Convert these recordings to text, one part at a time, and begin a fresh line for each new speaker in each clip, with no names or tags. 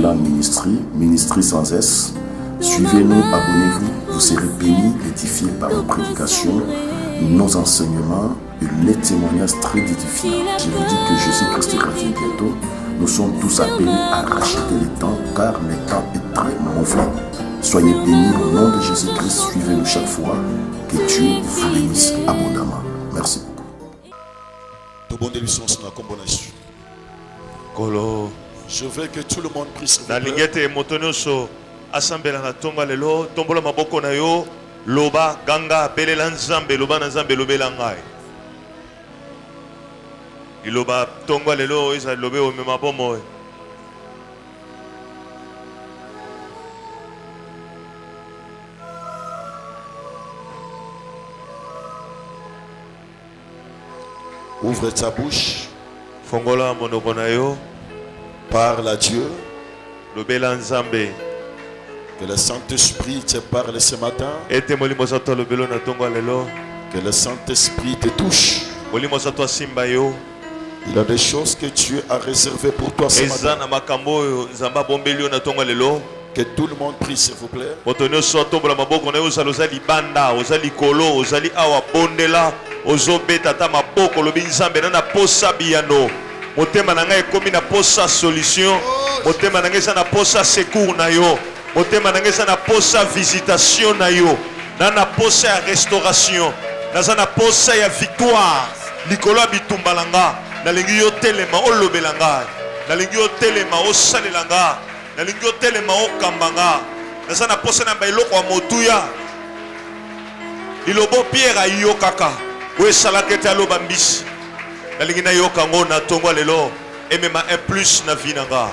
Flamme Ministry sans S. Suivez-nous, abonnez-vous, vous serez bénis, édifiés par nos prédications, nos enseignements et les témoignages très édifiants. Je vous dis que Jésus-Christ revient bientôt. Nous sommes tous appelés à racheter les temps, car le temps est très mauvais. Soyez bénis au nom de Jésus-Christ. Suivez-nous chaque fois. Que Dieu vous bénisse abondamment. Merci beaucoup.
Je veux que tout le monde prie sur vous.
Assemblée na tonga lelo tombola maboko na yo loba ganga belela nzambe loba na nzambe lobela ngai iloba tonga lelo isa lobe o mema bomo.
Ouvre ta bouche,
fongola monoko na yo,
parle à Dieu.
Lobela nzambe.
Que le Saint-Esprit te parle ce matin.
Que
le Saint-Esprit te touche. Il y a des choses que Dieu a réservées pour toi ce matin. Que tout le monde prie s'il vous plaît.
Motema na ngai komi na posa solution, motema na ngai na posa secours na yo, motema na ngai na posa visitation na yo, na posa ya restauration, na posa ya victoire, likolo bitumba langa, na lingi yo telema o lobelanga, na lingi yo telema o salelanga, na lingi yo telema o kambanga, na posa na bailoko wa motuya. Ilobo Pierre ayo kaka, we salakete aloba mbisi. Nalingina yoka ngo na tongwa lelo emema un plus na vinanga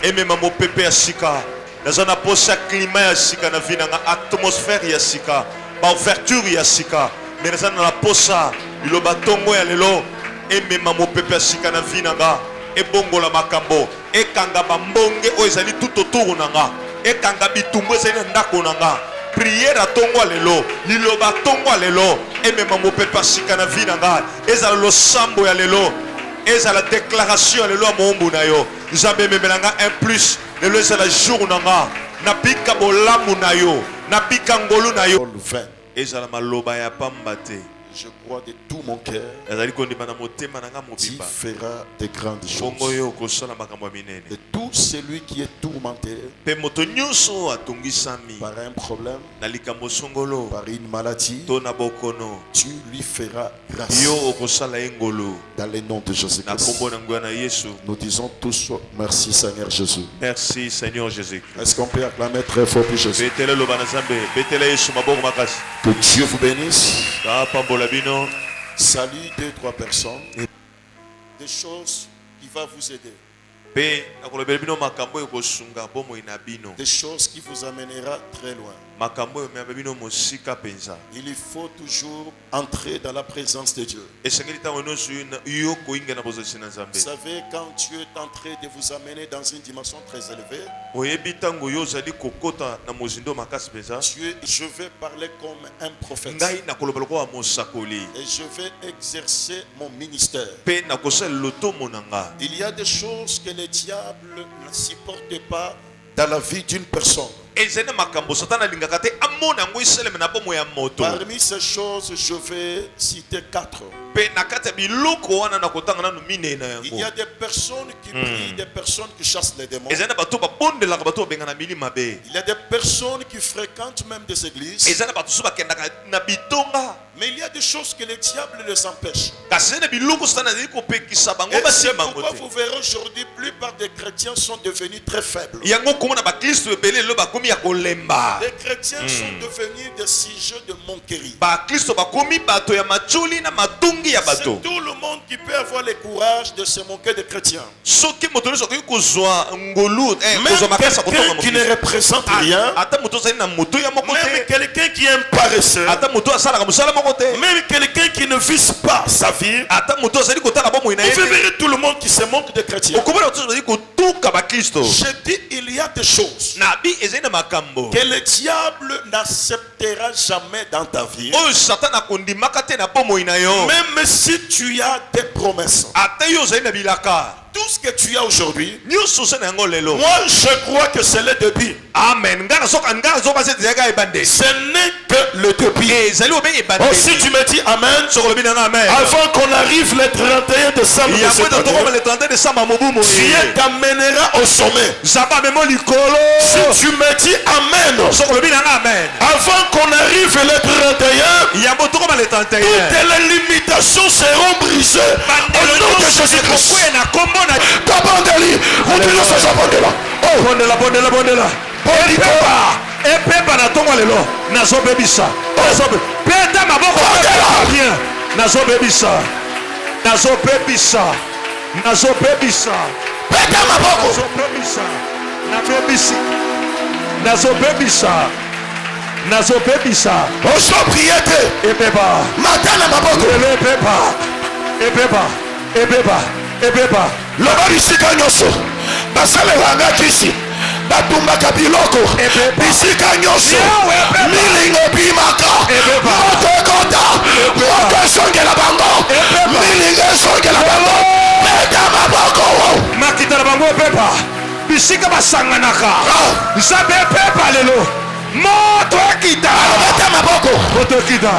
emema mo pepe ya sika nazana posa climat ya sika na vinanga atmosphère ya sika ba ouverture ya sika mais nazana na posa iloba tongo ya lelo emema mo pepe ya sika na vinanga ebongola makambo ekanga bambonge o ezali tout autour nanga ekanga bitumbu ezali na ndako nanga prière à tongo lelo liloba tongo lelo emema mo pepe sika na vie nanga ezala lo sambo ya lelo ezala déclaration lelo mombu na yo nzambe memelanga un plus lelo ezala jour nanga na bika bolamu na yo na bika ngolu na yo ezala maloba ya pamba te.
Je crois de tout mon cœur. Tu feras de grandes choses. Et tout celui qui est tourmenté par un problème, par une maladie, tu lui feras grâce. Dans le nom de Jésus-Christ. Nous disons tous merci Seigneur Jésus.
Merci Seigneur Jésus.
Est-ce qu'on peut acclamer très fort pour Jésus? Que Dieu vous bénisse. Salut 2-3 personnes. Des choses qui vont vous aider. Des choses qui vous amènera très loin. Il faut toujours entrer dans la présence de Dieu. Vous savez, quand Dieu est en train de vous amener dans une dimension très élevée, Dieu, je vais parler comme un prophète. Et je vais exercer mon ministère. Il y a des choses que le diable ne supporte pas dans la vie d'une personne. Parmi ces choses, je vais citer 4. Il y a des personnes qui prient, des personnes qui chassent les démons. Il y a des personnes qui fréquentent même des églises. Mais il y a des choses que le diable les empêche. Et c'est pourquoi vous verrez aujourd'hui, la plupart des chrétiens sont devenus très faibles. Les chrétiens sont devenus des sujets de moquerie. C'est tout le monde qui peut avoir le courage de se moquer des chrétiens. Même quelqu'un qui ne représente rien, même quelqu'un qui est un paresseux, même quelqu'un qui ne vise pas sa vie, vous verrez tout le monde qui se moque des chrétiens. Je dis, il y a des choses que le diable n'acceptera jamais dans ta vie. Même si tu as des promesses,
Tout ce que tu as aujourd'hui,
Nous sommes en lelo.
moi je crois que c'est le début.
Amen.
Ce n'est que le début. Oh, si tu me dis Amen, avant qu'on arrive le 31 décembre, Dieu t'amènera au sommet. Si tu me dis Amen, avant qu'on arrive le 31, toutes les limitations seront brisées. Au nom de Jésus-Christ. Kabandeli, routine sa sabandela. Oh, bondela.
Epepa na tongo lelo nazo bebisa peta maboko bien nazo bebisa
peta maboko
nazo bebisa
oso priete
epepa
matana maboko
epepa
loba bisika nyonso basalelanga kisi batumbaka biloko bisika nyonso milingo bimaka moto ekota moto esongela bango milingo esongela bango peta maboko
makita na bango epepa bisika basanganaka nzambe epepa lelo moto ekita
beta maboko
moto ekita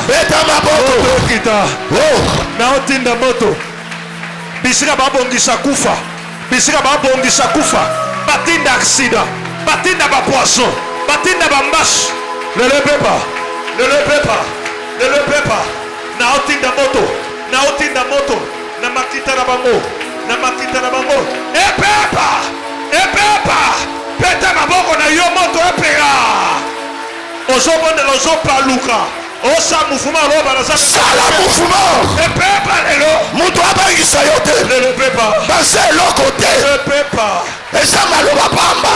naotinda moto bisika babongisa kufa batinda aksida batinda bapoisson batinda bambasi lelo epepa naotinda moto na makita na bango epepa peta maboko na yo moto epera ozobondela ozopaluka osa mufuma loba
sala mufuma
epepa lelo
moto abangisa yo te
lelo epepa
base eloko te
epepa
eza maloba pamba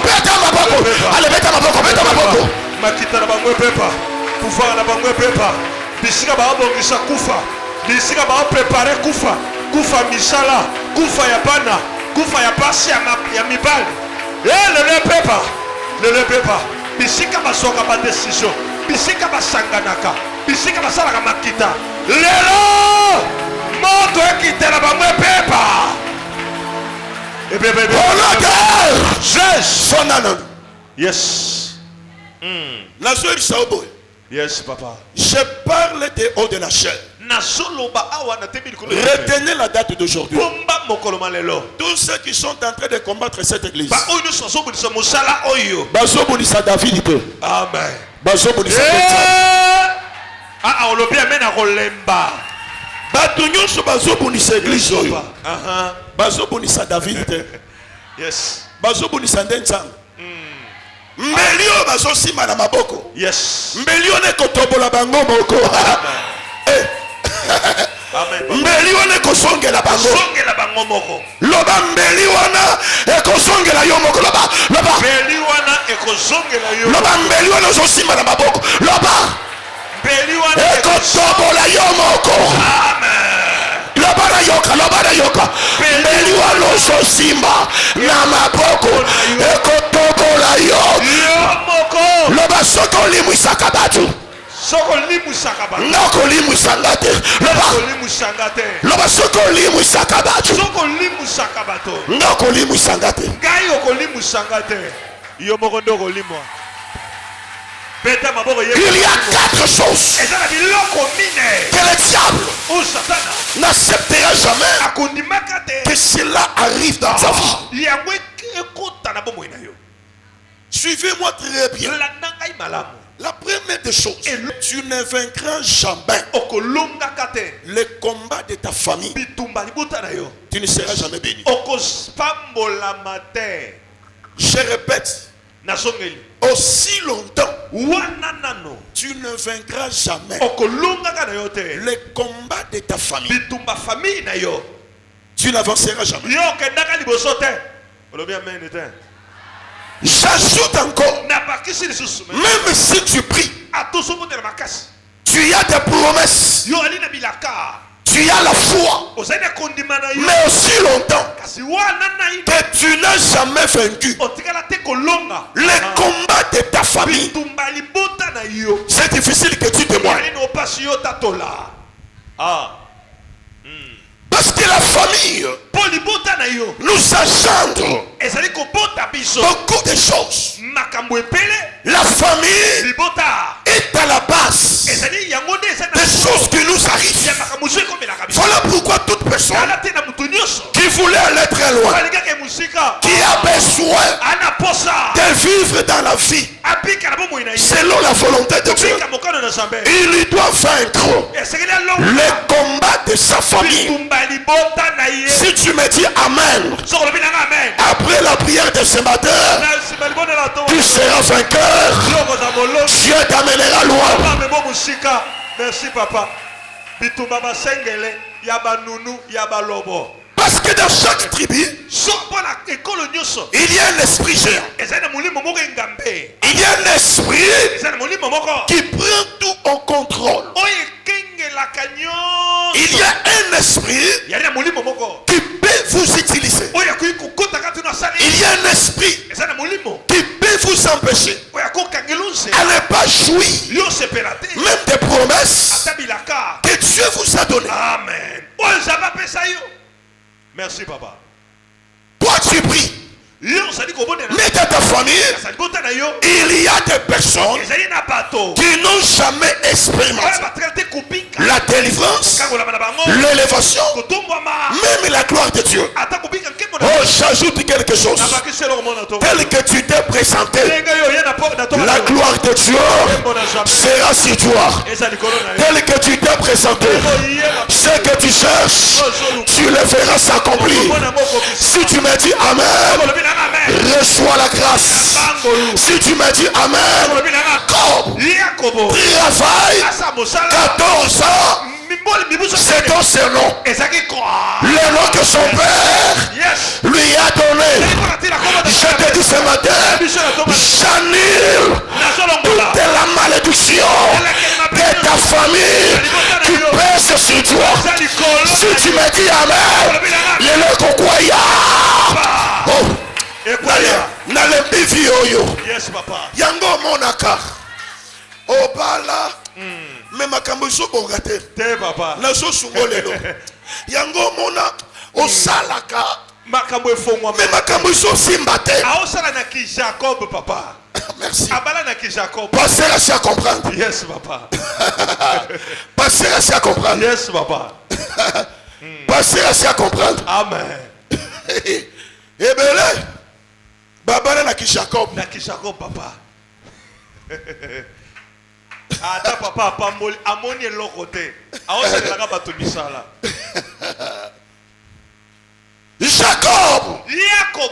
peta maboko ale beta maboko
makita na bango epepa kufa na bango epepa bisika baabongisa kufa bisika baaprepare kufa misala kufa ya bana kufa ya pasi ya mibali lelo epepa bisika basoka badesizio bisika basanganaka bisika basalaka makita lelo moto ekitela bango epepa yes yes papa
je parle des hauts de la chair. Retenez la date d'aujourd'hui. Tous ceux qui sont en train de combattre cette église, bazobunisa David.
Amen.
Bazobunisa bato nyonso bazobunisa église oyo bazobunisa David.
Yes.
Bazobunisa ndenza mbeli oyo bazosimba na maboko.
Yes.
Mbeli oyo nekotobola bango moko. Mbeli wana ekosongela bango
moko
loba mbeli wana ekosongela yo moko loba
mbeli wana ekosongela yo
loba mbeli wana ozosimba na maboko loba
mbeli wana
ekotobola yo moko. Amen. loba na yoka mbeli wana ozosimba na maboko ekotobola yo
moko
loba soki olimwisaka bato noko limwisanga te loba soki olimwisaka bato noko limwisanga te
ngai okolimwisanga te yo moko nde okolimwa peta maboko
il y a 4 choses
eza na biloko mine
que le diable
satana
n'acceptera jamais
akondimaka te
que cela arrive dans ta vie.
yango ekota na bomoi na yo.
Suivez-moi très bien.
landa ngai malamu.
La première des choses, tu ne vaincras jamais le combat de ta famille. Tu ne seras jamais béni. Je répète, aussi longtemps, tu ne vaincras jamais le combat de ta famille. Tu n'avanceras jamais. J'ajoute encore, même si tu pries, tu as des promesses, tu as la foi, mais aussi longtemps que tu n'as jamais vaincu le combat de ta famille. C'est difficile que tu témoignes. Parce que la famille nous engendre beaucoup de choses. La famille est à la base des choses qui nous arrivent. Voilà pourquoi toute personne qui voulait aller très loin, qui a besoin de vivre dans la vie selon la volonté de Dieu, il lui doit vaincre les combats de sa famille. Si tu me dis Amen, après la prière de ce matin, tu seras vainqueur. Dieu t'amènera loin.
Merci papa.
Parce que dans chaque tribu, il y a un esprit géant. Il y a un esprit qui prend tout en contrôle. Il y a un esprit qui peut vous utiliser. Il y a un esprit qui peut vous empêcher à ne pas jouir même des promesses que Dieu vous a données.
Amen. Merci papa.
Toi tu pries. Mais dans ta famille, il y a des personnes qui n'ont jamais expérimenté la délivrance, l'élévation, même la gloire de Dieu. Oh, j'ajoute quelque chose. Tel que tu t'es présenté, la gloire de Dieu sera sur toi. Tel que tu t'es présenté, ce que tu cherches, tu le verras s'accomplir. Si tu me dis Amen, reçois la grâce. Si tu me dis Amen, comme travaille 14 ans, c'est dans ce nom. Le nom que son père lui a donné. Je te dis ce matin, j'annule toute la malédiction de ta famille qui pèse sur toi. Si tu me dis Amen, il est le cocoya. Oh, nalembi vioyo.
Yes papa.
Yango monaka. Obala. Mais makambo so bongate.
Te papa.
Na so sungolelo. Yango mona osalaka.
Makambo efongwa.
Mais makambo so simbate.
Aosala na ki Jacob papa.
Merci.
Abala na ki Jacob.
Passer à comprendre.
Yes papa.
Passer à comprendre.
Yes papa.
Passer à comprendre.
Amen.
Ebele. Babana na ki Jacob.
Na ki Jacob papa. Ata papa pamboli amoni lokote. Aosala na bato bisala.
Jacob.
Jacob.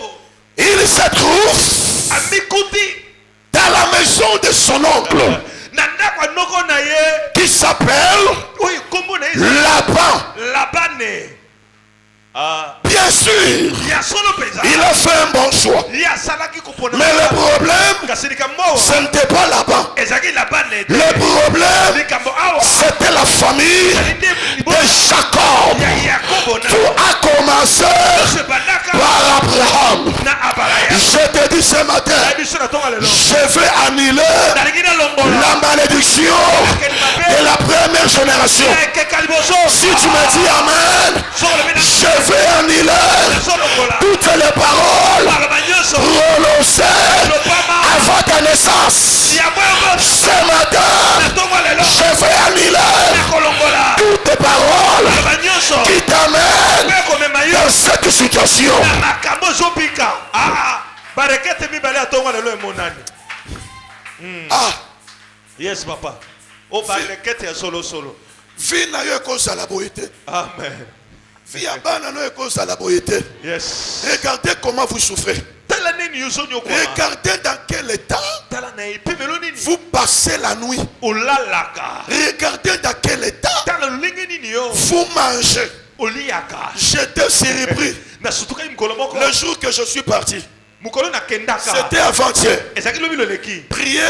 Il se trouve dans la maison de son oncle qui s'appelle Laban. Bien sûr, il a fait un bon choix. Mais le problème, ce n'était pas Laban. Le problème, c'était la famille de Jacob. Tout a commencé par Abraham. Je te dis ce matin, je vais annuler la malédiction de la première génération. Si tu me dis Amen, je vais annuler toutes les paroles prononcées avant ta naissance. Ce matin, je vais annuler toutes les paroles qui t'amènent dans cette situation.
Yes papa. Oh barekete ya solo.
Vie na yo cause la beauté.
Amen.
Vie à bana no cause la beauté.
Yes.
Regardez comment vous souffrez. Regardez dans quel état vous passez la nuit. Regardez dans quel état vous mangez. J'étais surpris le jour que je suis parti. C'était avant-hier. Prier,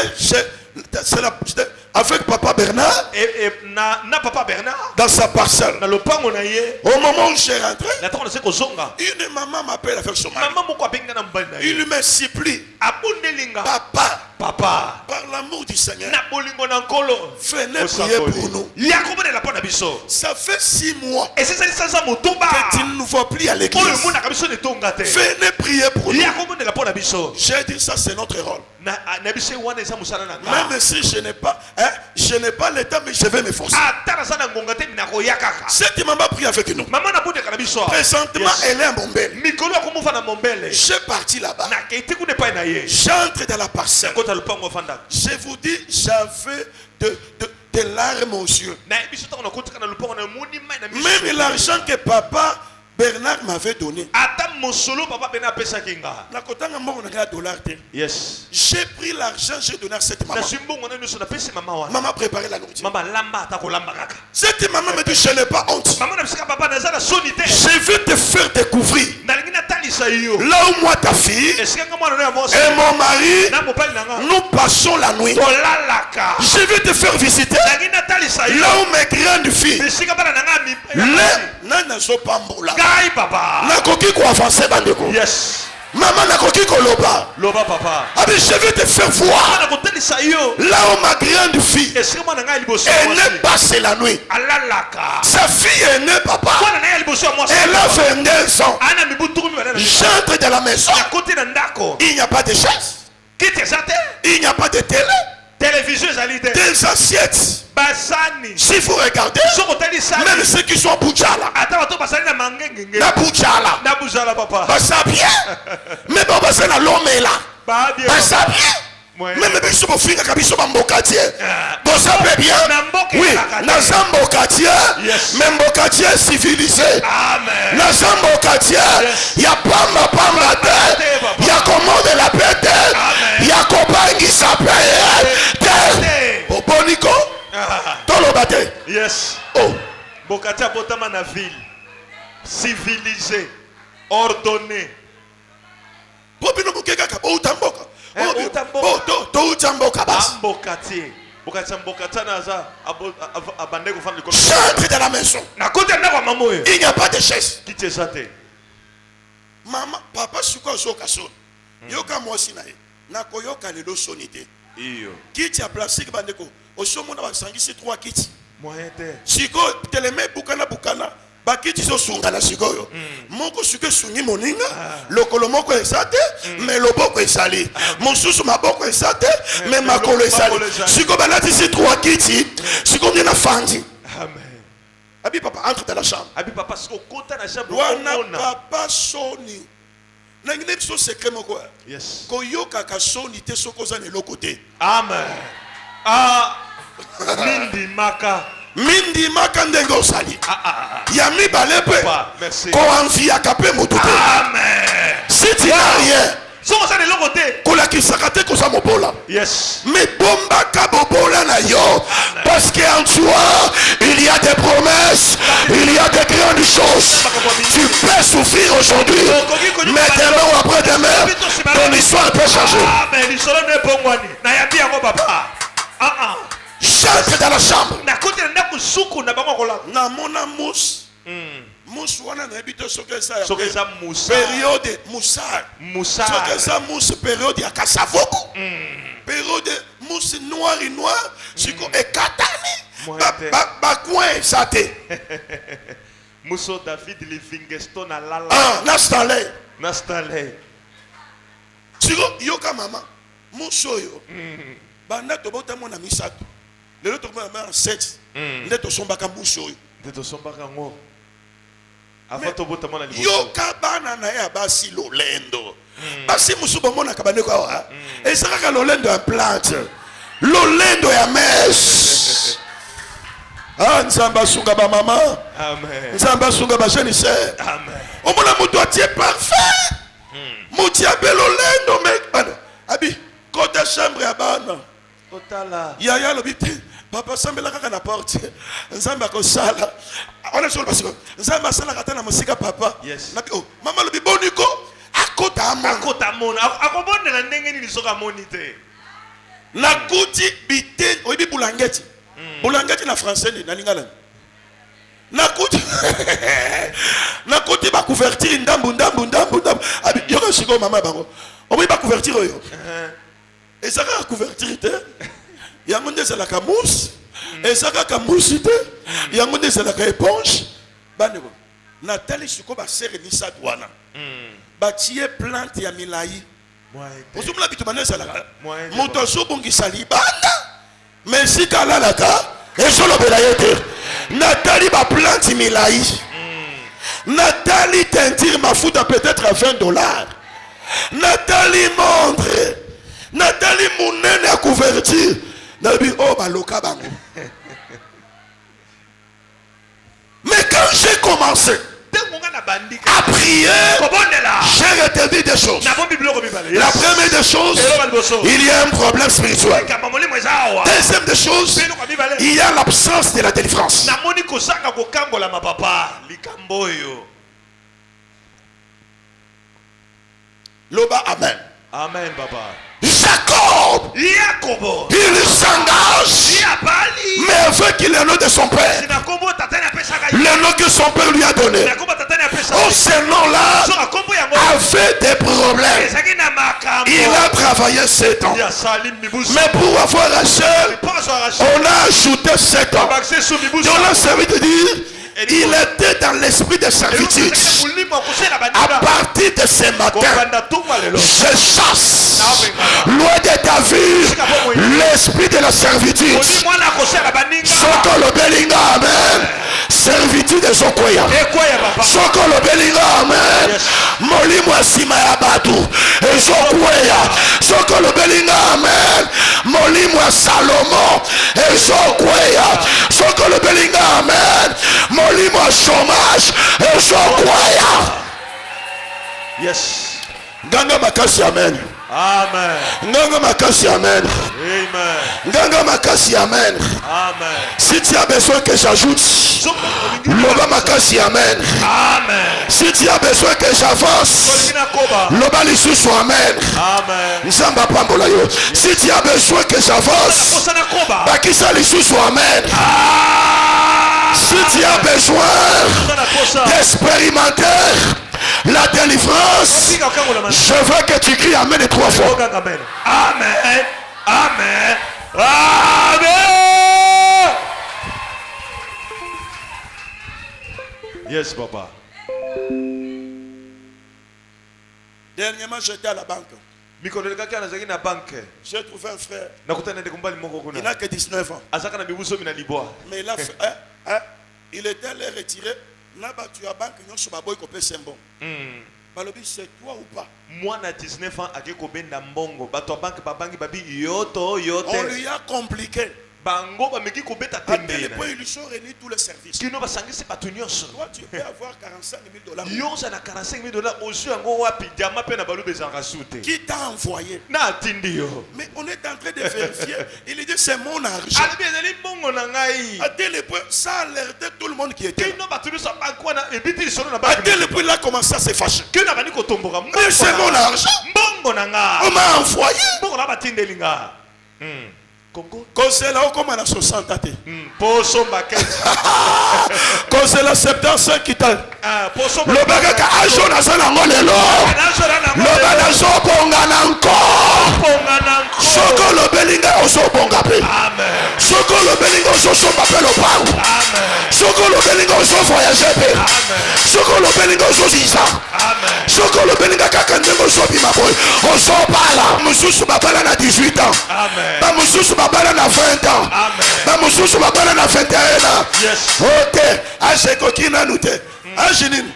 avec papa Bernard
et na papa Bernard
dans sa parcelle.
na lopango na ye.
Au moment où j'ai rentré,
Na toko se ko zonga.
une maman m'appelle avec son mari.
Maman moko abenga na mbali na ye.
Il me supplie,
Abondelinga.
papa,
Papa.
par l'amour du Seigneur,
Na bolingo na nkolo.
venez prier pour nous.
Ya kobonela pona biso.
Ça fait 6 mois
Et c'est ça ça motomba.
que tu ne nous vois plus à
Oyo
l'église.
mona ka biso ne tonga te.
Venez prier pour nous.
Ya kobonela pona biso.
J'ai dit ça, c'est notre rôle.
Na biso wana eza musala na nga.
Même si je n'ai pas, le temps, mais je vais m'efforcer.
Atala sana ngonga te na koya kaka.
Cette maman prie avec nous.
Maman na bonde kana biso.
Présentement, elle est à Mombele.
Mikolo ko mofa na mombele.
J'ai parti là-bas.
Na keiti ku ne pa na ye.
J'entre dans la parcelle.
Kota lupango fanda.
Je vous dis, j'avais des larmes aux yeux.
Na biso to na kota kana lupango na moni mai na biso.
Même l'argent que papa Bernard m'avait donné.
Ata mosolo papa bena pesa kinga.
Na kotanga mbongo na $1.
Yes.
J'ai pris l'argent, j'ai donné à cette maman.
Na simbongo na nusu na pesa mama wana.
Maman préparait la nourriture.
Mama lamba ata ko lamba kaka.
Cette maman me dit, je n'ai pas honte.
Maman na bisika papa na zala sonité.
Je vais te faire découvrir
Na lingina talisa yo.
là où moi, ta fille
Esika nga mwana na mosi.
et mon mari,
Na mopali na nga.
nous passons la nuit.
Tolalaka.
Je vais te faire visiter
Na lingina talisa yo.
là où mes grandes filles,
Bisika bana na nga mi.
les nana zopambola.
Gai papa.
Nakoki ko avancer bandeko.
Yes.
Maman nakoki ko loba.
Loba papa.
Abi, je vais te faire voir
Na ko talisa yo.
là où ma grande fille
Esika mwana nga liboso.
est née passer la nuit.
Alalaka.
Sa fille est née, papa.
Mwana na ya liboso moi.
Elle a 22 ans.
Ana mibutu mi bana.
J'entre dans la maison.
À côté na ndako.
Il n'y a pas de chaise.
Kiti ezate.
Il n'y a pas de télé.
Télévision ezali te.
Des assiettes.
Basani.
Si vous regardez,
Soko tali sani.
même ceux qui sont à Boudjala,
Ata bato basali na mangenge.
na Boudjala,
Na buzala papa.
bah ça bien. Mais bon, bah c'est la l'homme est là.
Ba bien.
Bah ça bien.
Ouais.
Même si vous finissez comme ils sont en Mbokatier. Bon, ça peut bien.
Na mboka
Oui,
ezalaka te.
dans un Mbokatier,
Yes.
mais Mbokatier civilisé.
Amen.
Dans un Mbokatier, il y a Pamba Pamba terre. Il y a commande la paix terre. Il y a copain qui s'appelle terre. Au Bonico, dans le bâtiment.
Yes.
Oh,
Bokatia botama na ville. Civilisé. Ordonné.
Bobino Bukeka, oh, Tamboka.
Utamboka.
Oh, to Tamboka bas.
Ambokati. Bokatia mbokata na za abande ko fana likolo.
J'entre dans la maison.
Na kote ndako mamo yo.
Il n'y a pas de chaise.
Kiti ezate.
Maman, papa, suko soka son. Yoka mwasi na ye. Nako yoka lelo sonite.
Iyo.
Kiti ya plastique bandeko. Osomona basangisi 3 kiti.
Moyen te.
Siko teleme bukana bukana. Bakiti so sungana sikoyo. Moko suke sungi moninga. Lokolo moko esate. Mais loboko esali. Mosusu maboko esate. Mais makolo esali. Siko balati si 3 kiti. Siko ngena fandi.
Amen.
Abi papa entre dans la chambre.
Abi papa siko kota na chambre
Wana
okona.
papa soni. Nangine biso secret moko.
Yes.
Koyoka ka soni te soko za lelo côté.
Amen. Ah. Mindi maka.
Mindi makandenge osali. Ya mibale pe.
Papa, merci.
Ko anviaka pe moto te.
Amen.
Si tu n'as rien,
Soko sa de l'autre côté.
kolakisaka te koza mobola.
Yes.
Mais bombaka bobola na yo. Parce qu'en toi, il y a des promesses, il y a des grandes choses. Tu peux souffrir aujourd'hui, mais demain ou après-demain, ton histoire peut changer.
Amen. L'histoire n'est pas moi. Na yabi yango papa.
J'entre dans la chambre.
Na kote na ndako suku na bango kola.
Na mona mousse. Mousse wana na ebito soke sa ya.
Soke za musa.
Période moussa.
Musa.
Soke sa mousse période ya kasavoko. Période mousse noir et noir. Siko ekatani. Ba coin ça te.
Muso David Livingstone na lala.
Ah, na Stanley.
Na Stanley.
Siko yoka mama. Mousse yo. Banda to bota mona misato. Lelo to mona 7. Ndeto sombaka mousse yo.
Ndeto sombaka ngo. Afato bota mona liboso.
Yoka bana na ya basi lolendo. Basi musubo mona kabane kwa wa. Esaka lolendo ya plante. Lolendo ya mes. Ah, nzamba sunga ba mama.
Amen.
Nzamba sunga ba jeune sœur.
Amen.
Omona mutu atie parfait. Mutu ya belolendo me. Abi, côté chambre ya bana.
Otala.
Yaya lobite. Papa sambela kaka na porte. Nzamba ko sala. On est sur le basiko. Nzamba sala kata na musika papa.
Yes.
Nabi oh, mama lobi boniko akota amon.
Akota mona. Akobonela ndenge nini soka monite.
Nakuti bite oyibi bulangeti. Bulangeti na français na lingala. Nakuti ba couverture ndambu. Abi yoko siko mama bango. Obi ba couverture yo. Et ça ka couverture te. Yango ndeza la kamousse. Et ça ka kamousse te. Yango ndeza la ka éponge. Baneko. Nathalie siko ba sere ni sadwana. Ba tie plante ya milai. Ozumla bitu baneza la. Moto sobongi salibanda. Mais si kala la ka et je l'obéis yete. Nathalie ba plante milai. Nathalie teinture ma foudre peut-être à $20. Nathalie montre. Nathalie mounene à couverture. Nabi oh baloka bango. Mais quand j'ai commencé à prier, j'ai retenu des choses. La première des choses, il y a un problème spirituel. Deuxième des choses, il y a l'absence de la délivrance. Loba amen.
Amen, papa.
Jacob, il s'engage, mais avec le nom de son père, le nom que son père lui a donné. Oh, ce nom-là avait des problèmes. Il a travaillé 7 ans. Mais pour avoir Rachel, on a ajouté 7 ans. Donc là, ça veut dire il était dans l'esprit de servitude. À partir de ce matin, je chasse loin de ta vie l'esprit de la servitude. Soko lo belinga amen. Servitude de Zokoya. Soko lo belinga amen. Molimo asima ya batu. Zokoya. Soko lo belinga amen. Molimo Salomon. Zokoya. Soko lo belinga amen. Molimo chômage. Zokoya.
Yes.
Ganga makasi amen.
Amen.
Nganga makasi amen.
Amen.
Nganga makasi amen.
Amen.
Si tu as besoin que j'ajoute, Loba makasi amen.
Amen.
Si tu as besoin que j'avance, Loba lisusu amen.
Amen.
Nzamba pambola yo. Si tu as besoin que j'avance, bakisa lisusu amen. Si tu as besoin d'expérimenter la délivrance, je veux que tu cries amen 3 fois.
Amen. Amen. Amen. Amen. Yes, papa.
Dernièrement, j'étais à la banque. J'ai trouvé un frère. Il n'a que 19 ans. Mais il a fait, il était allé retirer. Là-bas, tu as banque, c'est toi ou pas?
Moi, à 19 ans,
on lui a compliqué.
Bango ba meki ko beta
tembe. Ils sont réunis tous les services.
Kino ba sangisi pa tunyoso.
Toi tu peux avoir $45,000.
Yo ça na $45,000 ozu yango wapi diama pe na balu bezanga soute.
Qui t'a envoyé?
Na tindi yo.
Mais on est en train de vérifier. Il dit c'est mon argent.
Ali bezali bongo na ngai.
À tel point ça alertait tout le monde qui était.
Kino ba tunu sa banko na ebiti solo na ba.
À tel point là commence à se fâcher.
Kino ba ni ko tomboka.
Mais c'est mon argent.
Bongo na nga.
On m'a envoyé.
Bongo na ba tindelinga.
Conseil là, comment on a 60 ans?
Poso maquette.
Conseil là, 75 qui t'a. Le bagage à Ajo Nazana Molelo. Le bagage au Bongana encore. Soko le Belinga au Sobongape.
Amen.
Soko le Belinga au Sobapel au Pau.
Amen.
Soko le Belinga au Sofoyagepe. Soko le Belinga au Sosisa.
Amen.
Soko le Belinga Kakandengo Sobimaboy. Au Sobala. Moussou Babala na 18 ans.
Amen.
Moussou Babala na 20 ans.
Amen.
Moussou Babala na 21 ans.
Yes.
Ok. Ache Kokina Nute. Ajinin.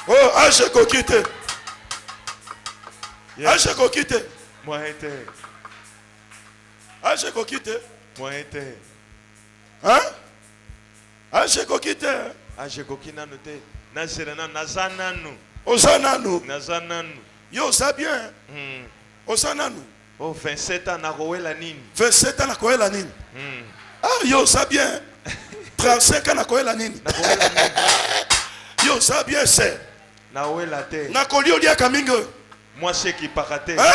Oh, Ache Kokite. Ache Kokite.
Moi été.
Ache Kokite.
Moi été.
Hein? Ache Kokite.
Ache Kokina Nute. Nazerana Nazananu.
Osananu.
Nazananu.
Yo, ça bien. Osananu.
Oh, 27 ans, Naroela Nini.
27 ans, Naroela Nini. Ah, yo, ça bien. 35 ans, Naroela Nini. Yo, ça bien, c'est.
Naroela Te.
Nakoli Olia Kamingo.
Moi, c'est qui paraté.
Hein?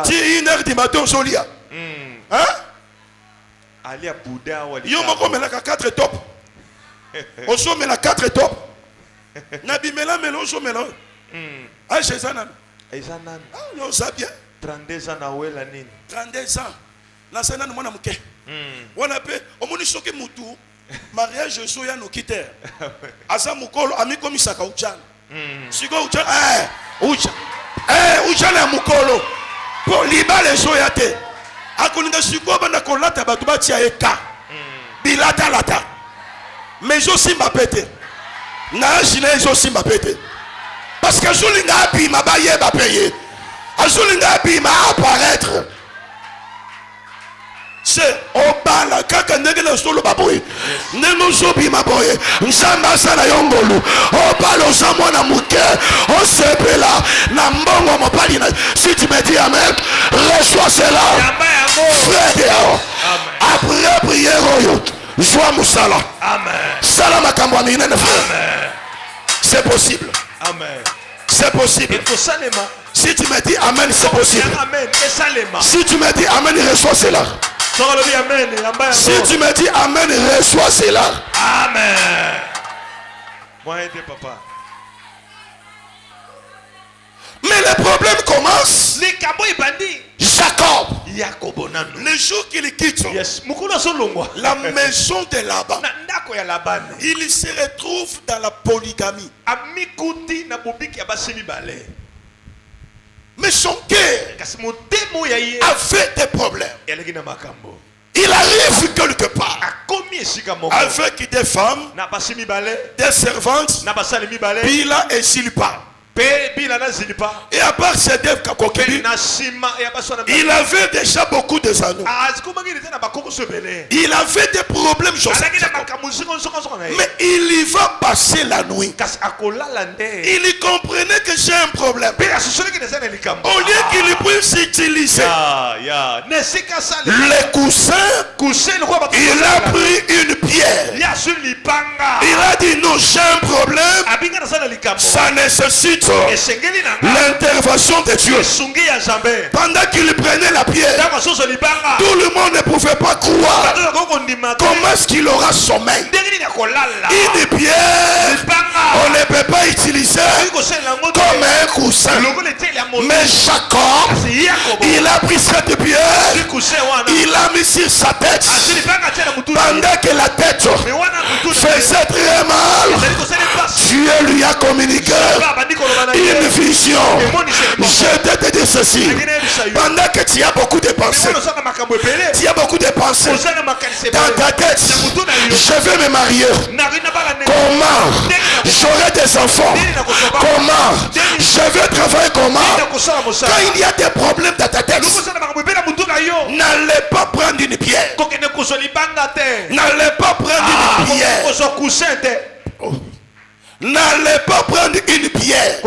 Ti 1h du matin au Solia. Hein? Yo moko melaka 4 top. Oso mela 4 top. Nabi mela melo oso mela. Ah chez Zanan. Ah yo ça bien.
32 ans na wela nini?
32 ans. Na sana mwana muke. Wana pe omoni soke mutu mariage so ya no kiter. Asa mukolo amiko misaka uchana. Siko uchana uchana ya mukolo. Po libale so ya te. Akolinga siko banda kolata batu batia eka. Bilata lata. Mais je suis ma pété. Na jine je suis ma pété. Parce que je l'ai appris ma baye ba payer. Je l'ai appris ma apparaître. C'est au bala kaka ndenge na solo baboy. Neno zobi maboy. Nsamba sala yongolu. Au bala osamo na muke. O sepela na mbongo mopali na. Si tu me dis amen, reçois cela. Frère, après prière oyo. Joie Moussala.
Amen.
Salam makambo minene frère. C'est possible.
Amen.
C'est possible. Si tu me dis amen, c'est possible. Si tu me dis amen, reçois cela. Si tu me dis amen, reçois cela.
Amen. Moi aider papa.
Mais le problème commence. Jacob. Le jour qu'il quitte la maison de Laban, il se retrouve dans la polygamie. Mais son cœur avait des problèmes. Il arrive quelque part avec des femmes, des servantes, Bila et Silpa. Et à part ces deux coquilles, il avait déjà beaucoup de anneaux. Il avait des problèmes, mais il y va passer la nuit. Il y comprenait que j'ai un problème. Au lieu qu'il puisse utiliser les coussins, il a pris une pierre. Il a dit non, j'ai un problème. Ça nécessite l'intervention de Dieu. Pendant qu'il prenait la pierre, tout le monde ne pouvait pas croire comment est-ce qu'il aura sommeil. Une pierre, on ne peut pas utiliser comme un coussin. Mais Jacob, il a pris cette pierre, il a mis sur sa tête. Pendant que la tête faisait très mal, Dieu lui a communiqué une vision. Je te dis ceci. Pendant que tu as beaucoup de pensées, dans ta tête, je vais me marier. Comment j'aurai des enfants? Comment je vais travailler? Comment? Quand il y a des problèmes dans ta tête, n'allez pas prendre une pierre. N'allez pas prendre une pierre. N'allez pas prendre une pierre.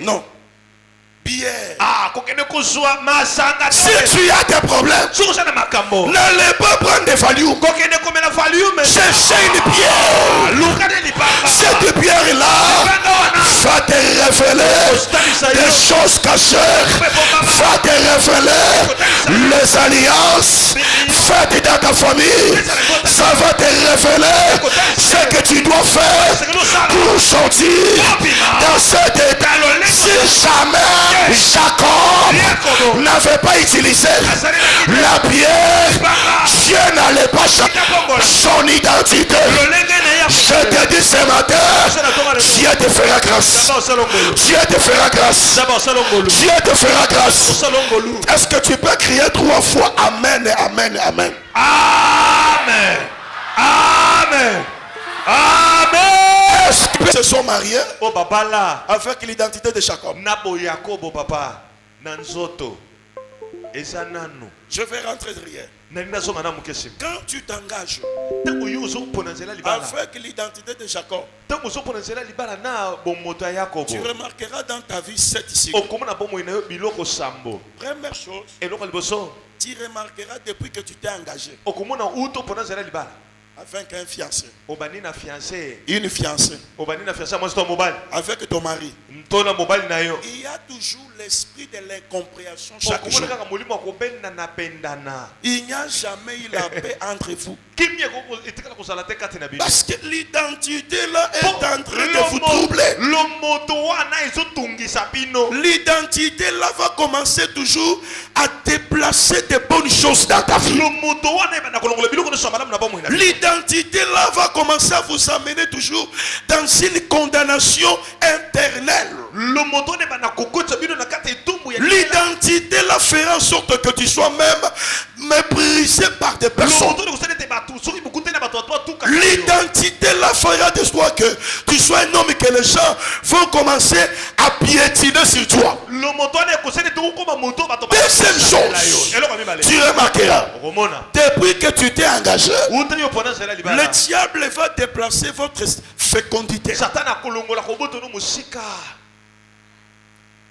Non. Pierre. Si tu as des problèmes, n'allez pas prendre des valium. Cherchez une pierre. Cette pierre-là va te révéler des choses cachées. Va te révéler les alliances faites dans ta famille. Ça va te révéler ce que tu dois faire pour sortir dans cet état. Si jamais Jacob n'avait pas utilisé la pierre, Dieu n'allait pas changer son identité. Je te dis ce matin, Dieu te fera grâce. Dieu te fera grâce. Dieu te fera grâce. Est-ce que tu peux crier 3 fois Amen et Amen et Amen?
Amen. Amen. Amen.
Est-ce qu'ils se sont mariés avec l'identité de Jacob? Je vais rentrer derrière. Quand tu t'engages avec l'identité de Jacob, tu remarqueras dans ta vie cette ici. Première chose, tu remarqueras depuis que tu t'es engagé. Avec un fiancé.
Obani na fiancé.
Une fiancée.
Obani na fiancé moi c'est ton mobile.
Avec ton mari.
Ntona mobile na yo.
Il y a toujours l'esprit de l'incompréhension chaque jour. Il n'y a jamais eu la paix entre vous. Parce que l'identité là est en train de vous troubler. L'identité là va commencer toujours à déplacer des bonnes choses dans ta vie. L'identité là va commencer à vous amener toujours dans une condamnation internelle. L'identité là fera en sorte que tu sois même méprisé par des personnes. L'identité là fera de toi que tu sois un homme et que les gens vont commencer à piétiner sur toi. Deuxième chose, tu remarqueras, depuis que tu t'es engagé, le diable va déplacer votre fécondité.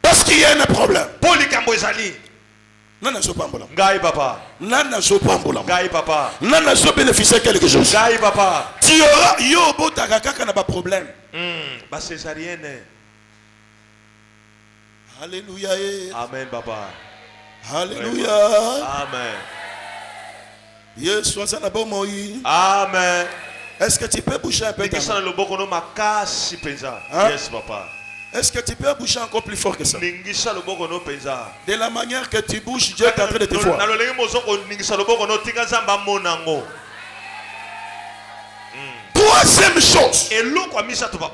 Parce qu'il y a un problème. Nana Zopambola.
Gai papa.
Nana Zopambola.
Gai papa.
Nana zo bénéficier quelque chose.
Gai papa.
Tu auras yobo takaka na ba problème.
Ba césarienne.
Alléluia.
Amen papa.
Alléluia.
Amen.
Yes, sois na bon moi.
Amen.
Est-ce que tu peux bouger un peu ta main?
Yes papa.
Est-ce que tu peux bouger encore plus fort que ça? De la manière que tu bouges, Dieu est en train de te voir. Troisième chose,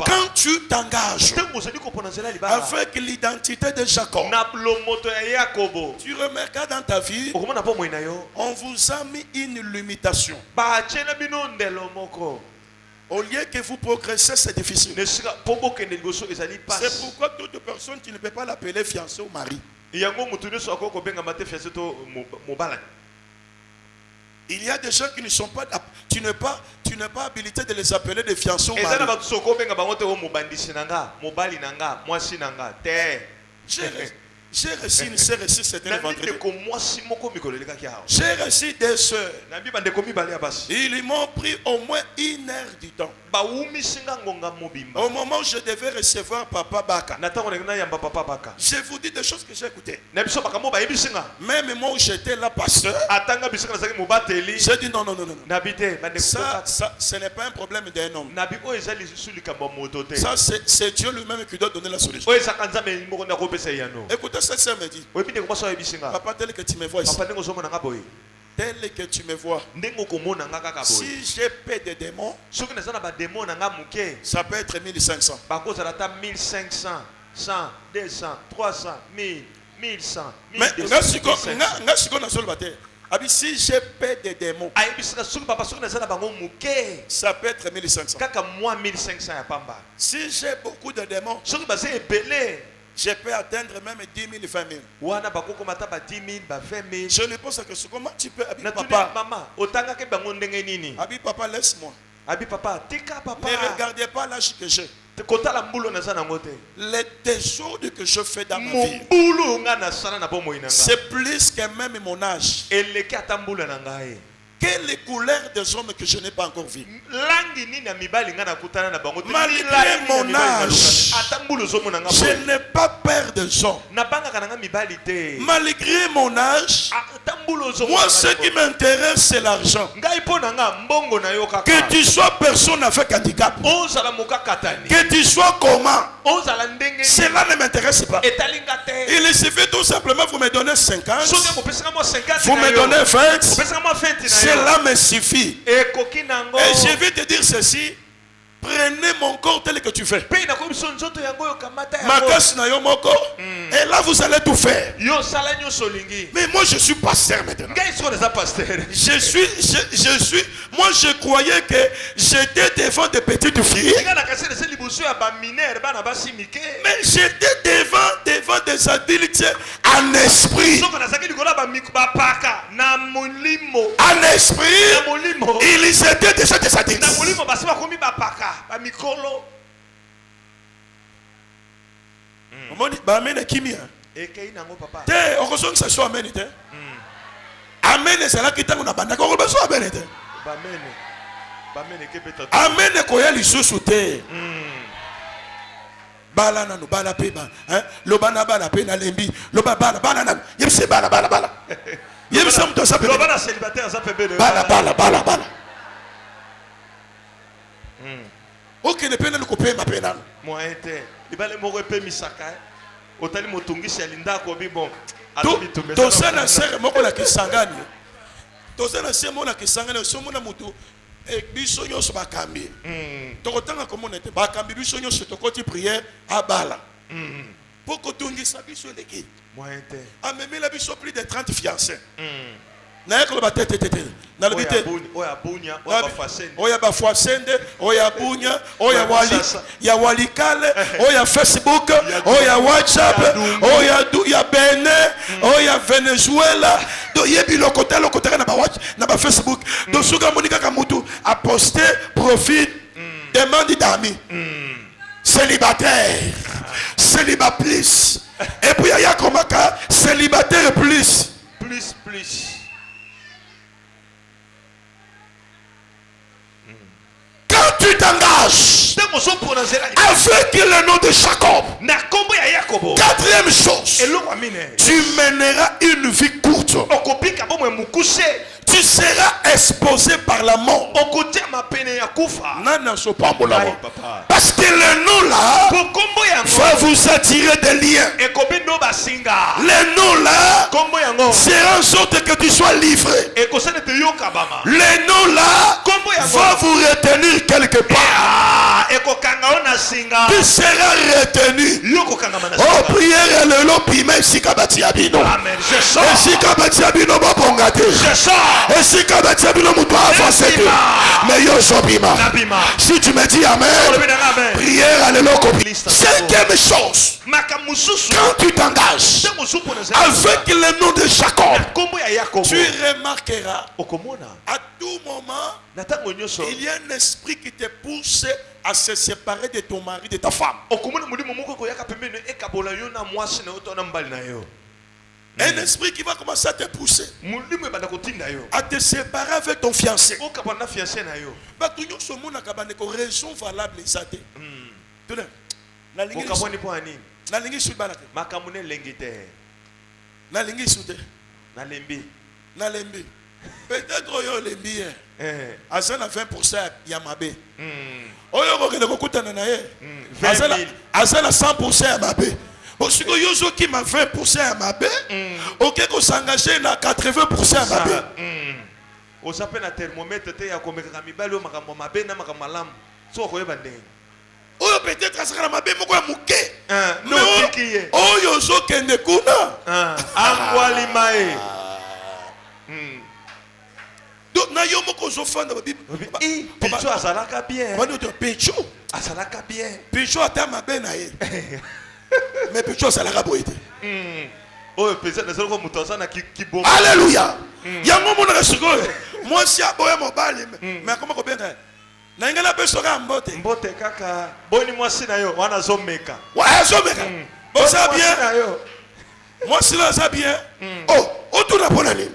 quand tu t'engages avec l'identité de Jacob, tu remarques dans ta vie, on vous a mis une limitation. Au lieu que vous progressez, c'est difficile. C'est pourquoi toute personne, tu ne peux pas l'appeler fiancé ou mari. Il y a des gens qui ne sont pas, tu n'es pas habilité de les appeler des fiancés ou mari. J'ai reçu une sœur ici, c'était le vendredi. J'ai reçu des sœurs. Ils m'ont pris au moins 1 heure du temps. Au moment où je devais recevoir Papa Baka, je vous dis des choses que j'ai écoutées. Même moi où j'étais là, pasteur, j'ai dit non. Ça, ce n'est pas un problème d'un homme. Ça, c'est Dieu lui-même qui doit donner la solution. Écoutez, cette sœur me dit, papa, tel que tu me vois ici, tel que tu me vois, si j'ai paix des démons, ça peut être 1500.
1500, 100, 200, 300, 1000, 1100,
1200. Mais si j'ai paix des démons, ça peut être 1500. Si j'ai beaucoup de démons, je peux atteindre même 10 000, 20 000. Je lui pose la question, comment tu peux, papa? Papa, laisse-moi. Ne regardez pas l'âge que j'ai. Les désordres que je fais dans ma vie, c'est plus que même mon âge. Quelle est les couleurs des hommes que je n'ai pas encore vues? Malgré mon âge, je n'ai pas peur des hommes. Malgré mon âge, moi ce qui m'intéresse c'est l'argent. Que tu sois personne avec handicap, que tu sois comment, cela ne m'intéresse pas. Il suffit tout simplement vous me donnez 50, vous me donnez 20, cela me suffit. Et je vais te dire ceci. Prenez mon corps tel que tu fais. Et là vous allez tout faire. Mais moi je suis pasteur maintenant. Moi je croyais que j'étais devant des petites filles. Mais j'étais devant des adultes en esprit. En esprit, ils étaient déjà des adultes. Amen kimia. Te okosongi sa so amen te. Amen ezala kitango na banda ko beso amen te. Amen koya lisusu te. Bala nanu bala pe ba. Lobana bala pe na lembi. Loba bala bala nanu. Yemse bala bala bala. Yemse mto sa pe.
Lobana célibataire ça peut be.
Bala bala bala bala. Ok ne pe nanu ko pe ma pe nanu.
Moi était. Ibale mo pe misaka. Otali motungisha linda ko bi bon.
To sana sere moko la kisangani. To sana sere moko la kisangani so mona mutu e biso nyoso bakambi. Tokotanga komona te bakambi biso nyoso tokoti prière abala. Poko tungisa biso leki.
Moi était.
Amemela biso plus de 30 fiancés. Na yako ba tete na le bité
oya bunya oya bafasende
oya bafasende oya bunya oya wali ya walikale oya Facebook oya WhatsApp oya ya Benin oya Venezuela do yebi lokotelo na ba WhatsApp na ba Facebook do suka monika ka mutu a poster profil demande d'amis célibataire célibat plus et puis ya komaka célibataire plus. Quand tu t'engages avec le nom de Jacob, quatrième chose, tu mèneras une vie courte. Tu seras exposé par la mort. Parce que le nom là va vous attirer des liens. Le nom là sera en sorte que tu sois livré. Le nom là va vous retenir quelque part. Tu seras retenu. Oh, prière le long pime si kabati abino. Et si kabati abino ba bongate. Et si kabati abino muto avancé. Mais yo sobima. Si tu me dis amen. Prière le long copie. Cinquième chose. Quand tu t'engages avec le nom de Jacob, tu remarqueras à tout moment il y a un esprit qui te pousse à se séparer de ton mari, de ta femme. Un esprit qui va commencer à te pousser à te séparer avec ton fiancé. Raison valable peut-être oyo lembi asa na 20% ya mabe oyo kokende kokutana na ye asa na 100% ya mabe osiko yozo ki ma 20% ya mabe oke ko s'engager na 80% ya mabe
osape na thermomètre te ya komeka mibali o makambo mabe na makambo malamu so koyeba ndenge
oyo peut-être asaka na mabe moko ya muke oyo zo kende kuna
angwali mae
donc na yo moko zo fanda babi
Picho azalaka bien
bano to Picho
azalaka bien
Picho ata mabe na ye mais Picho azalaka boyete
oyo pesa na zoko mutosa na kibo
alléluia yango mona sikoyo moi si aboya mobali mais comment ko benga na ngala peso ka mbote
kaka boni mwasi na yo wana zomeka
wa zomeka bon ça bien moi si là ça bien oh tout na bonani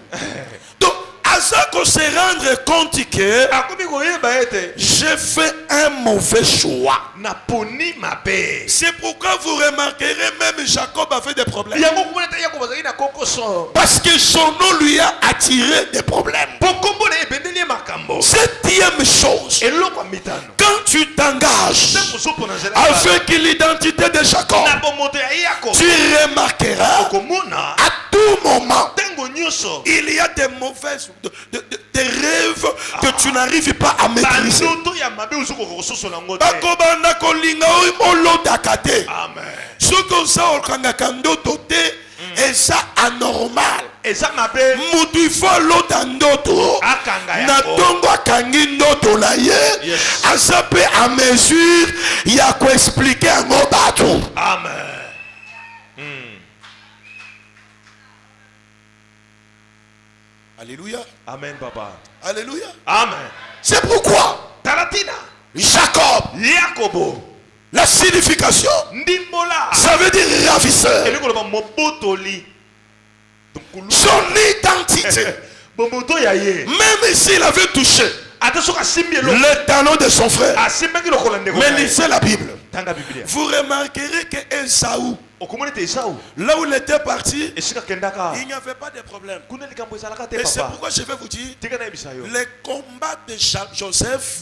donc Azako se rendre compte que j'ai fait un mauvais choix. C'est pourquoi vous remarquerez même Jacob a fait des problèmes. Parce que son nom lui a attiré des problèmes. Septième chose, quand tu t'engages avec l'identité de Jacob, tu remarqueras à tout moment il y a des mauvaises des rêves que tu n'arrives pas à maîtriser. Ce que ça et ça anormal. Mutu il faut l'autre ndoto. Na tongo akangi ndoto na ye. Asa pe à mesure il y a quoi expliquer en bateau.
Amen.
Alléluia.
Amen, papa.
Alléluia.
Amen.
C'est pourquoi
Taratina.
Jacob.
Jacobo.
La signification.
Ndimbola.
Ça veut dire ravisseur. Son identité. Même s'il avait touché le talon de son frère. Mais lisez la Bible. Vous remarquerez que Esaü, là où il était parti, il n'y avait pas de problème. Et c'est pourquoi je vais vous dire, les combats de Joseph,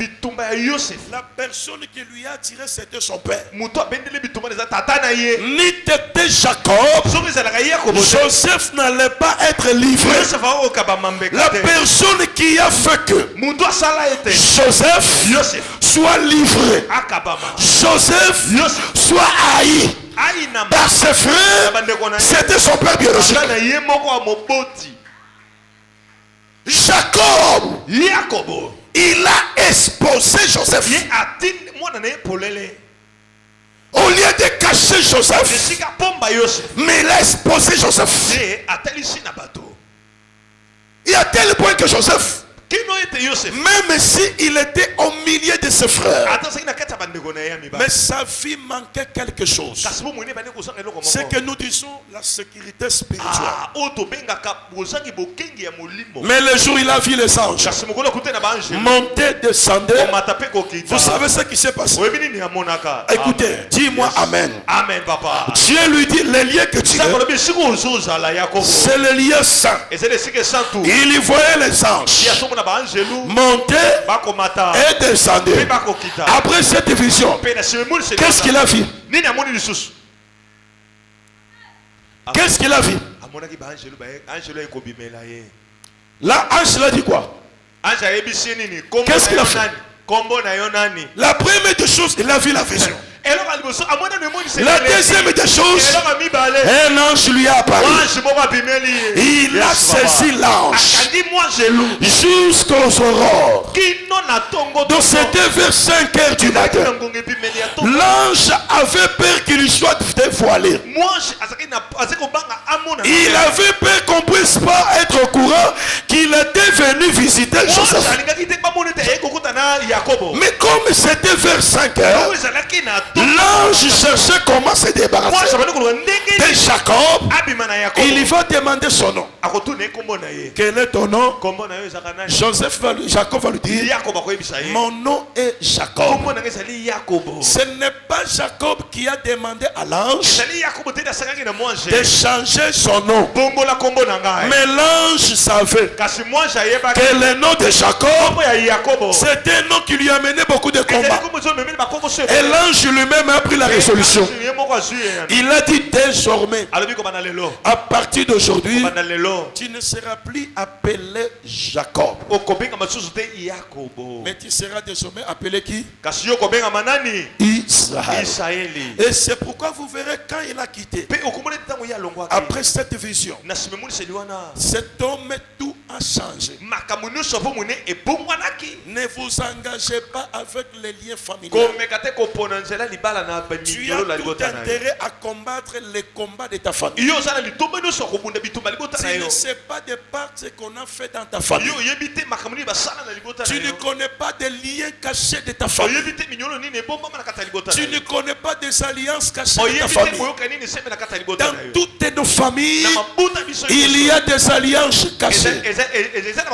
la personne qui lui a tiré, c'était son père. Ni t'étais Jacob, Joseph n'allait pas être livré. La personne qui a fait que Joseph soit livré, Joseph soit haï par ses frères, c'était son père biologique. Jacob, il a exposé Joseph. Au lieu de cacher Joseph, mais il a exposé Joseph. Et à tel point que Joseph, même s'il était au milieu de ses frères, mais sa vie manquait quelque chose. C'est que nous disons la sécurité spirituelle. Mais le jour où il a vu les anges monter, descendre, vous savez ce qui s'est passé? Écoutez, dis-moi Amen.
Amen, papa.
Dieu lui dit, les lieux que tu es, c'est le lieu saint. Il y voyait les anges monter et descendre. Après cette vision, qu'est-ce qu'il a vu? Qu'est-ce qu'il a vu? Là, ange l'a dit quoi? Qu'est-ce qu'il a fait? La première des choses, il a vu la vision. La deuxième des choses, un ange lui a apparu. Il a saisi l'ange jusqu'aux aurores. Donc c'était vers 5 heures du matin. L'ange avait peur qu'il soit dévoilé. Il avait peur qu'on ne puisse pas être au courant qu'il était venu visiter Joseph. Mais comme c'était vers 5 heures, l'ange cherchait comment se débarrasser de Jacob. Il va demander son nom. Quel est ton nom? Jacob va lui dire, mon nom est Jacob. Ce n'est pas Jacob qui a demandé à l'ange de changer son nom. Mais l'ange savait que le nom de Jacob, c'était un nom qui lui amenait beaucoup de combats. Et l'ange lui-même a pris la résolution. Il a dit désormais, à partir d'aujourd'hui, tu ne seras plus appelé Jacob, mais tu seras désormais appelé qui? Israël. Et c'est pourquoi vous verrez quand il a quitté, après cette vision, cet homme tout a changé. Ne vous engagez pas avec les liens familiaux. Tu as tout intérêt à combattre les combats de ta famille. Tu ne sais pas de part ce qu'on a fait dans ta famille. Tu ne connais pas des liens cachés de ta famille. Tu ne connais pas des alliances cachées de ta famille. Dans toutes nos familles, il y a des alliances cachées.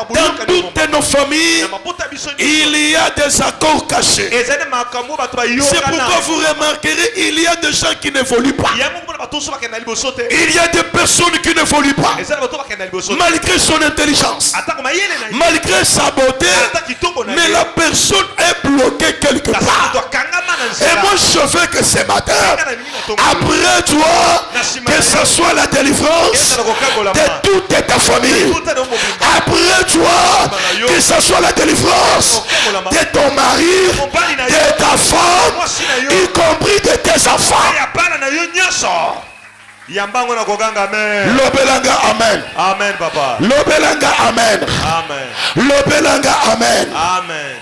Dans toutes nos familles, il y a des accords cachés. C'est pourquoi vous remarquerez, il y a des gens qui n'évoluent pas. Il y a des personnes qui n'évoluent pas. Malgré son intelligence, malgré sa beauté, mais la personne est bloquée quelque part. Et moi je veux que ce matin, après toi, que ce soit la délivrance de toute ta famille. Après toi, que ce soit la délivrance de ton mari, de ta femme, y compris de tes enfants. Lobelanga amen.
Amen, papa.
Lobelanga amen.
Amen.
Lobelanga amen.
Amen.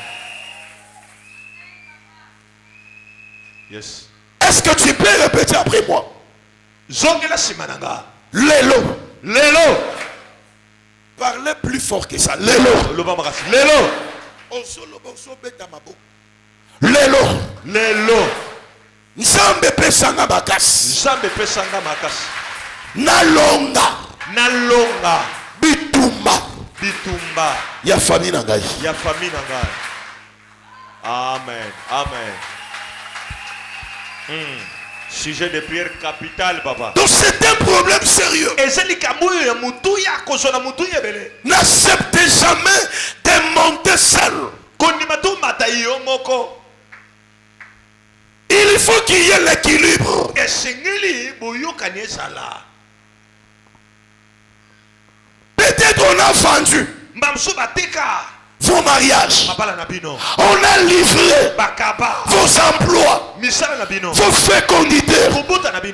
Yes.
Est-ce que tu peux répéter après moi?
Zongela simananga.
Lelo.
Lelo.
Parlez plus fort que ça. Lelo.
Lelo.
Lelo.
Lelo.
Nzambe pesanga makasi.
Nzambe pesanga makasi.
Nalonga.
Nalonga.
Bitumba.
bitumba
ya famille na ngai.
ya famille na ngai. Amen. Amen. Sujet de prière capitale, papa.
Donc c'est un problème sérieux. N'acceptez jamais de monter seul. Il faut qu'il y ait l'équilibre. Peut-être on a vendu vos mariages, on a livré vos emplois, vos fécondités,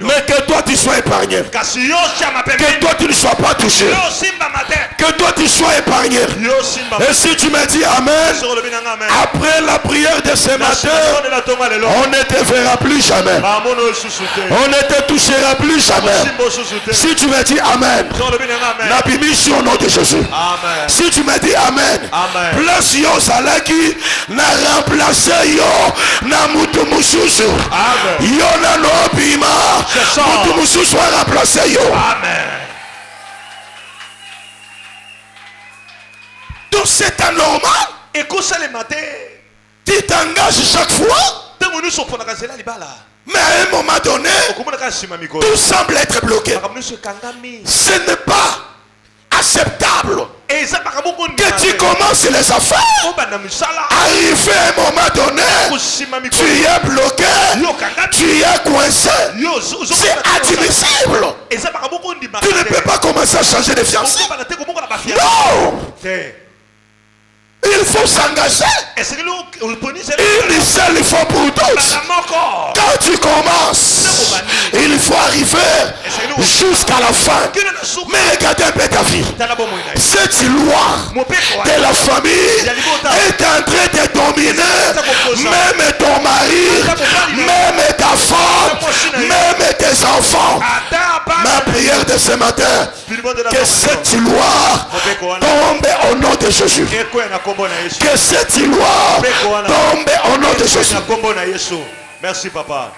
mais que toi tu sois épargné, que toi tu ne sois pas touché, que toi tu sois épargné. Et si tu me dis Amen, après la prière de ce matin, on ne te verra plus jamais, on ne te touchera plus jamais. Si tu me dis Amen, la bénédiction au nom de Jésus. Si tu me dis Amen, place yo salaki na remplacer yo na mutu mususu. Yo na no bima mutu mususu a remplacer yo. Amen. Donc c'est anormal. Et que ça le matin, tu t'engages chaque fois. Mais à un moment donné, tout semble être bloqué. Ce n'est pas acceptable que tu commences les affaires. Arrivé à un moment donné, tu es bloqué, tu es coincé. C'est admissible. Tu ne peux pas commencer à changer de fiancé. Non. Il faut s'engager. Une seule fois pour tous. Quand tu commences, il faut arriver jusqu'à la fin. Mais regardez un peu ta vie. Cette loi de la famille est en train de dominer même ton mari, même ta femme, même tes enfants. Ma prière de ce matin, que cette loi tombe au nom de Jésus. Que cette loi tombe au nom de Jésus.
Merci papa.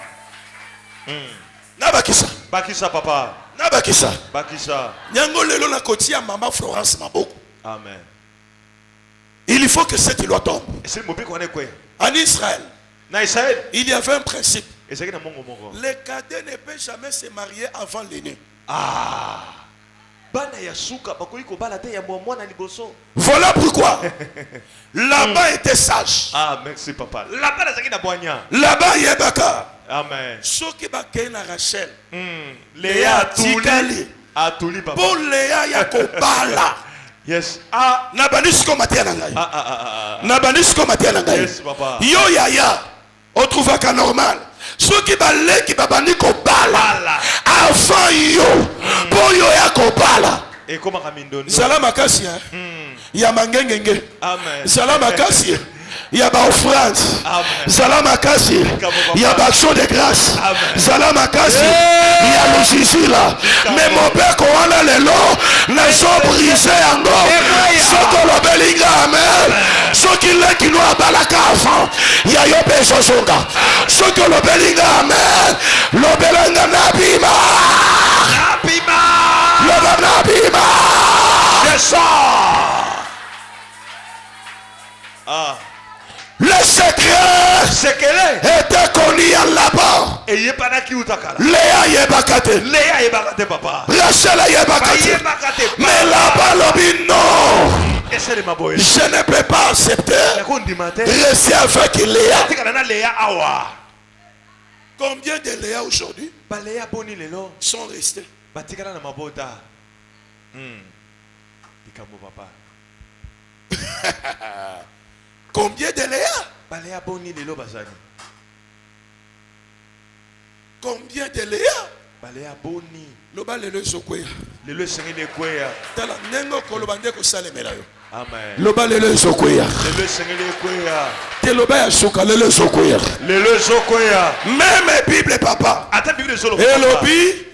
Nabakisa.
Bakisa papa.
Nabakisa.
Bakisa.
Nyango lelo na kotia maman Florence Maboko.
Amen.
Il faut que cette loi tombe. En Israël, il y avait un principe. Les cadets ne peuvent jamais se marier avant l'aîné. Voilà pourquoi là-bas était sage.
Merci papa.
Là-bas il y a Baka.
Amen.
Ceux qui bakay na Rachel.
Léa Atuli papa.
Pour Léa ya kobala.
Yes.
Nabanisco matia na ngai. Nabanisco matia na ngai.
Yes papa.
Yo yaya. On trouve qu'à normal. Ceux qui balent qui babani kobala. Avant yo. Pour yo ya kobala.
Et comment Ramindoni?
Salam akasi. Ya mangengenge.
Amen.
Salam akasi. Il y a ba offrande. Salam akasi. Il y a ba action de grâce. Salam akasi. Il y a le Jésus là. Mais mon père qu'on a les lots, les sont brisés encore. Ceux qui l'ont belinga amen. Ceux qui l'ont qui l'ont abalaka avant. Il y a yo bezozonga. Ceux qui l'ont belinga amen. L'ont belinga nabima. Nabima. Nabima. C'est ça. Le secret était connu là-bas. Léa yebakate. Rachel yebakate. Mais là-bas l'objet non. Je ne peux pas accepter rester avec Léa. Combien de Léa aujourd'hui sont restés? Combien de Léa? Combien de Léa? Loba lelo sokoya.
Lelo sengele kweya.
Tala nengo kolobande ko salemela yo.
Amen.
Loba lelo sokoya.
Lelo sengele kweya.
Te loba ya soka lelo sokoya.
Lelo sokoya.
Même Bible papa.
Ata Bible solo.
Et lobi